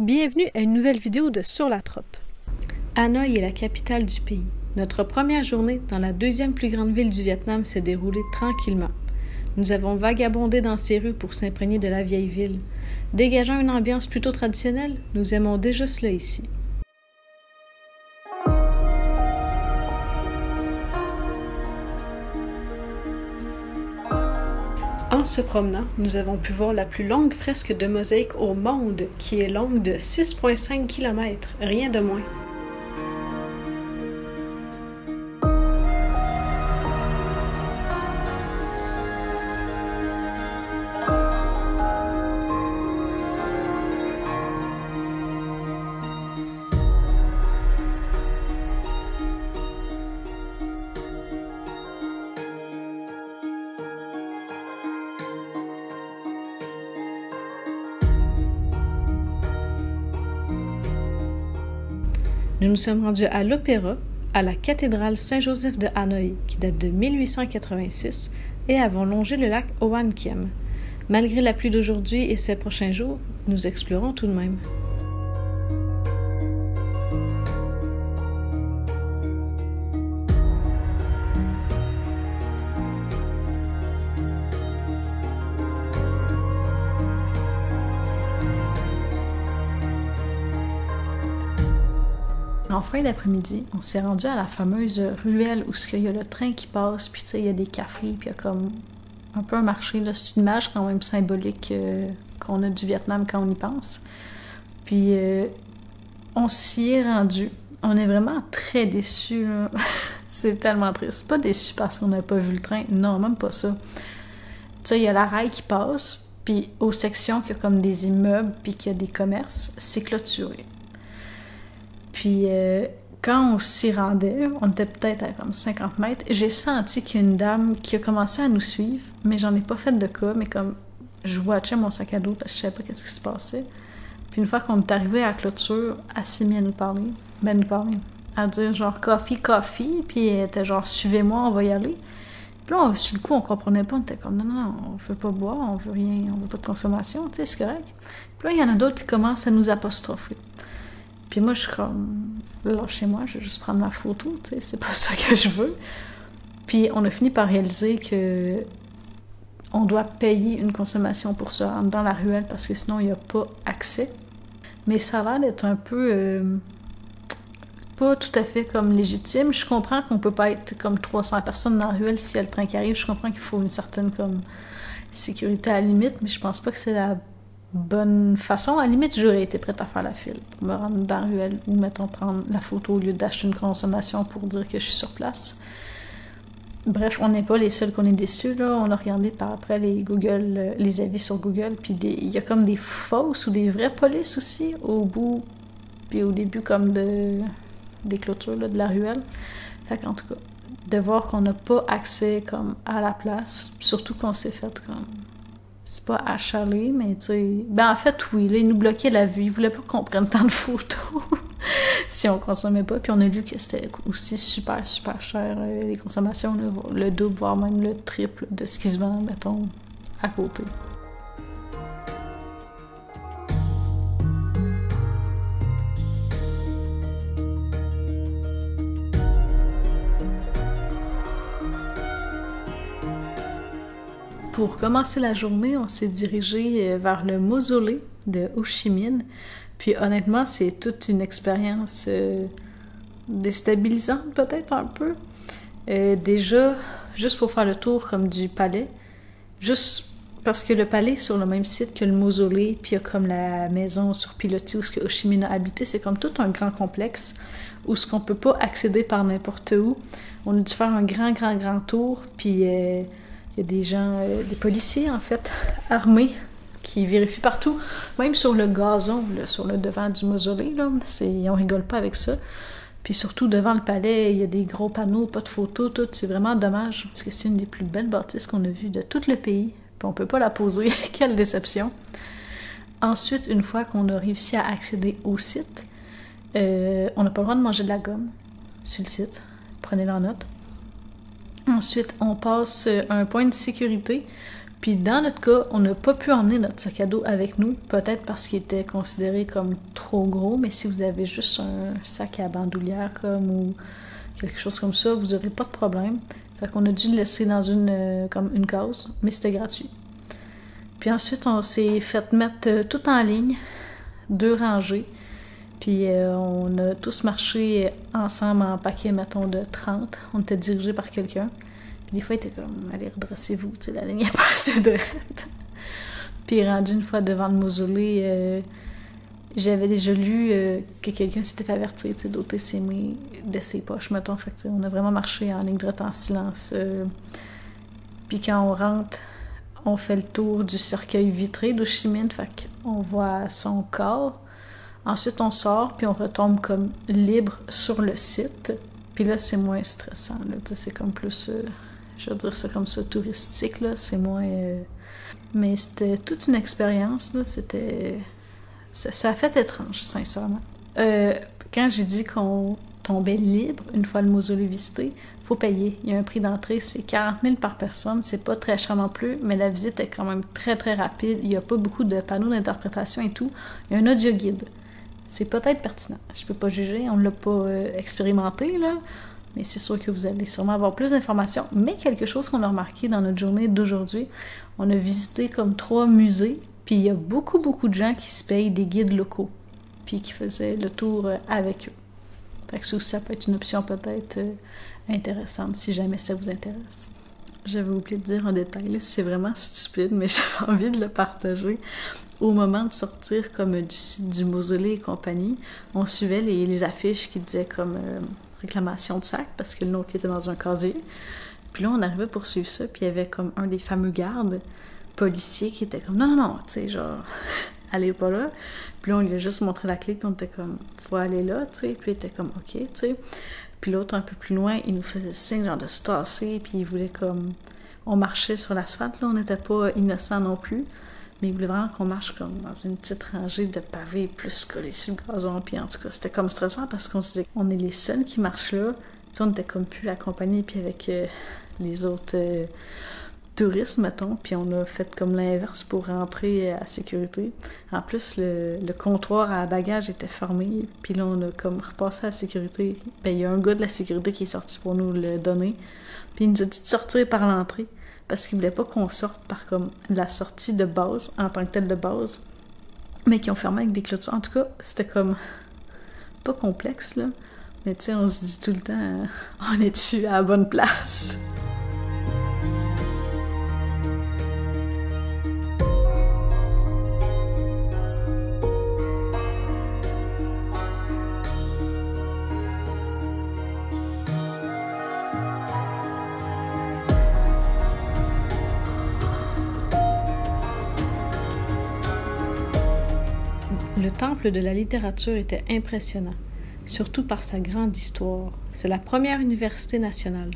Bienvenue à une nouvelle vidéo de Sur la Trotte. Hanoï est la capitale du pays. Notre première journée dans la deuxième plus grande ville du Vietnam s'est déroulée tranquillement. Nous avons vagabondé dans ces rues pour s'imprégner de la vieille ville. Dégageant une ambiance plutôt traditionnelle, nous aimons déjà cela ici. En se promenant, nous avons pu voir la plus longue fresque de mosaïque au monde, qui est longue de 6,5 km, rien de moins. Nous nous sommes rendus à l'Opéra, à la cathédrale Saint-Joseph de Hanoï, qui date de 1886, et avons longé le lac Hoan Kiem. Malgré la pluie d'aujourd'hui et ces prochains jours, nous explorons tout de même. En fin d'après-midi, on s'est rendu à la fameuse ruelle où il y a le train qui passe, puis tu sais, il y a des cafés, puis il y a comme un peu un marché. C'est une image quand même symbolique qu'on a du Vietnam quand on y pense. Puis on s'y est rendu. On est vraiment très déçus. C'est tellement triste. Pas déçus parce qu'on n'a pas vu le train. Non, même pas ça. Tu sais, il y a la rail qui passe, puis aux sections qu'il y a comme des immeubles, puis qu'il y a des commerces, c'est clôturé. Puis quand on s'y rendait, on était peut-être à comme 50 mètres, j'ai senti qu'il y a une dame qui a commencé à nous suivre, mais j'en ai pas fait de cas, mais comme je watchais mon sac à dos parce que je savais pas qu'est-ce qui se passait. Puis une fois qu'on est arrivé à la clôture, elle s'est mise à nous parler, à dire genre coffee, puis elle était genre suivez-moi, on va y aller. Puis là, sur le coup, on comprenait pas, on était comme non, on veut pas boire, on veut rien, on veut pas de consommation, tu sais, c'est correct. Puis là, il y en a d'autres qui commencent à nous apostropher. Puis moi, je suis comme, lâchez-moi, je vais juste prendre ma photo, tu sais, c'est pas ça que je veux. Puis on a fini par réaliser que on doit payer une consommation pour se rendre dans la ruelle parce que sinon, il n'y a pas accès. Mais ça a l'air d'être un peu pas tout à fait comme légitime. Je comprends qu'on peut pas être comme 300 personnes dans la ruelle s'il y a le train qui arrive. Je comprends qu'il faut une certaine comme sécurité à la limite, mais je pense pas que c'est la bonne façon. À la limite, j'aurais été prête à faire la file pour me rendre dans la ruelle ou, mettons, prendre la photo au lieu d'acheter une consommation pour dire que je suis sur place. Bref, on n'est pas les seuls qu'on est déçus, là. On a regardé par après les avis sur Google, puis il y a comme des fausses ou des vraies polices aussi au bout, puis au début comme des clôtures là, de la ruelle. Fait qu'en tout cas, de voir qu'on n'a pas accès comme à la place, surtout qu'on s'est fait comme... C'est pas achalé, mais tu sais... Ben en fait, oui, là, ils nous bloquaient la vue. Ils voulaient pas qu'on prenne tant de photos si on consommait pas. Puis on a vu que c'était aussi super, super cher, les consommations, là, le double, voire même le triple de ce qui se vend, mettons, à côté. Pour commencer la journée, on s'est dirigé vers le mausolée de Ho Chi Minh. Puis honnêtement, c'est toute une expérience déstabilisante peut-être un peu. Déjà, juste pour faire le tour comme du palais, juste parce que le palais est sur le même site que le mausolée, puis il y a comme la maison sur pilotis où Ho Chi Minh a habité, c'est comme tout un grand complexe où ce qu'on peut pas accéder par n'importe où. On a dû faire un grand tour, puis... il y a des gens, des policiers en fait, armés, qui vérifient partout, même sur le gazon, là, sur le devant du mausolée, là, on rigole pas avec ça. Puis surtout devant le palais, il y a des gros panneaux, pas de photos, tout. C'est vraiment dommage, parce que c'est une des plus belles bâtisses qu'on a vues de tout le pays, puis on peut pas la poser, quelle déception. Ensuite, une fois qu'on a réussi à accéder au site, on n'a pas le droit de manger de la gomme sur le site, prenez-le en note. Ensuite, on passe un point de sécurité, Puis dans notre cas, on n'a pas pu emmener notre sac à dos avec nous, peut-être parce qu'il était considéré comme trop gros, mais si vous avez juste un sac à bandoulière comme ou quelque chose comme ça, vous n'aurez pas de problème. Fait qu'on a dû le laisser dans comme une case, mais c'était gratuit. Puis ensuite, on s'est fait mettre tout en ligne, 2 rangées, puis on a tous marché ensemble en paquet, mettons, de 30. On était dirigés par quelqu'un. Puis des fois, il était comme, allez, redressez-vous, tu sais, la ligne n'est pas assez droite. Puis rendu une fois devant le mausolée, j'avais déjà lu que quelqu'un s'était fait avertir, tu sais, d'ôter ses mains de ses poches, mettons. Fait que, on a vraiment marché en ligne droite en silence. Puis quand on rentre, on fait le tour du cercueil vitré d'Ho Chi Minh, fait qu'on voit son corps. Ensuite, on sort, puis on retombe comme libre sur le site. Puis là, c'est moins stressant, là. C'est comme plus, je veux dire ça comme ça, touristique, là. C'est moins... Mais c'était toute une expérience, là. C'était... Ça a fait étrange, sincèrement. Quand j'ai dit qu'on tombait libre une fois le mausolée visité, faut payer. Il y a un prix d'entrée, c'est 40 000 par personne. C'est pas très cher non plus, mais la visite est quand même très, très rapide. Il y a pas beaucoup de panneaux d'interprétation et tout. Il y a un audio guide. C'est peut-être pertinent. Je peux pas juger, on l'a pas expérimenté, là. Mais c'est sûr que vous allez sûrement avoir plus d'informations. Mais quelque chose qu'on a remarqué dans notre journée d'aujourd'hui, on a visité comme 3 musées, puis il y a beaucoup, beaucoup de gens qui se payent des guides locaux, puis qui faisaient le tour avec eux. Fait que ça peut être une option peut-être intéressante, si jamais ça vous intéresse. J'avais oublié de dire un détail, là, c'est vraiment stupide, mais j'avais envie de le partager. Au moment de sortir comme du site du mausolée et compagnie, on suivait les affiches qui disaient comme réclamation de sac, parce que le nôtre était dans un casier. Puis là, on arrivait pour suivre ça, puis il y avait comme un des fameux gardes policiers qui était comme non, non, non, tu sais, genre, allez pas là. Puis là, on lui a juste montré la clé, puis on était comme, faut aller là, tu sais. Puis il était comme, ok, tu sais. Puis l'autre, un peu plus loin, il nous faisait signe genre de se tasser, puis il voulait comme... On marchait sur l'asphalte, là, on n'était pas innocents non plus, mais il voulait vraiment qu'on marche comme dans une petite rangée de pavés plus collés sur le gazon, puis en tout cas, c'était comme stressant parce qu'on se disait qu'on est les seuls qui marchent là, tu sais, on était comme plus accompagnés, puis avec les autres touristes, mettons, puis on a fait comme l'inverse pour rentrer à sécurité. En plus, le comptoir à bagages était fermé, puis là, on a comme repassé à la sécurité. Ben, il y a un gars de la sécurité qui est sorti pour nous le donner, puis il nous a dit de sortir par l'entrée, parce qu'il voulait pas qu'on sorte par comme la sortie de base, en tant que telle de base, mais qui ont fermé avec des clôtures. En tout cas, c'était comme pas complexe, là, mais tu sais, on se dit tout le temps, on est-tu à la bonne place? Le temple de la littérature était impressionnant, surtout par sa grande histoire. C'est la première université nationale.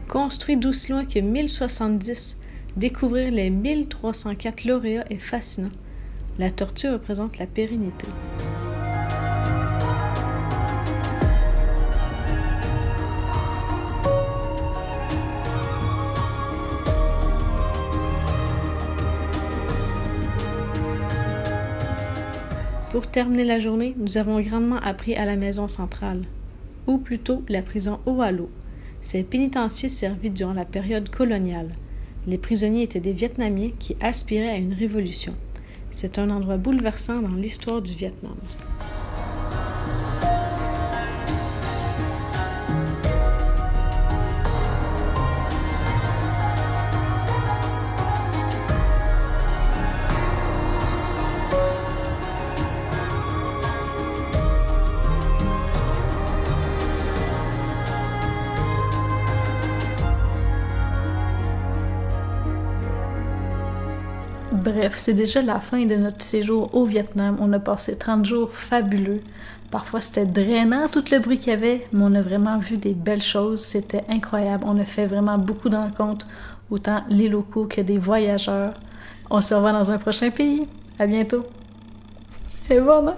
Construit d'aussi loin que 1070, découvrir les 1304 lauréats est fascinant. La tortue représente la pérennité. Pour terminer la journée, nous avons grandement appris à la maison centrale, ou plutôt la prison Oalo. Ces pénitenciers servis durant la période coloniale. Les prisonniers étaient des Vietnamiens qui aspiraient à une révolution. C'est un endroit bouleversant dans l'histoire du Vietnam. Bref, c'est déjà la fin de notre séjour au Vietnam. On a passé 30 jours fabuleux. Parfois, c'était drainant, tout le bruit qu'il y avait, mais on a vraiment vu des belles choses. C'était incroyable. On a fait vraiment beaucoup de rencontres, autant les locaux que des voyageurs. On se revoit dans un prochain pays. À bientôt. Et voilà!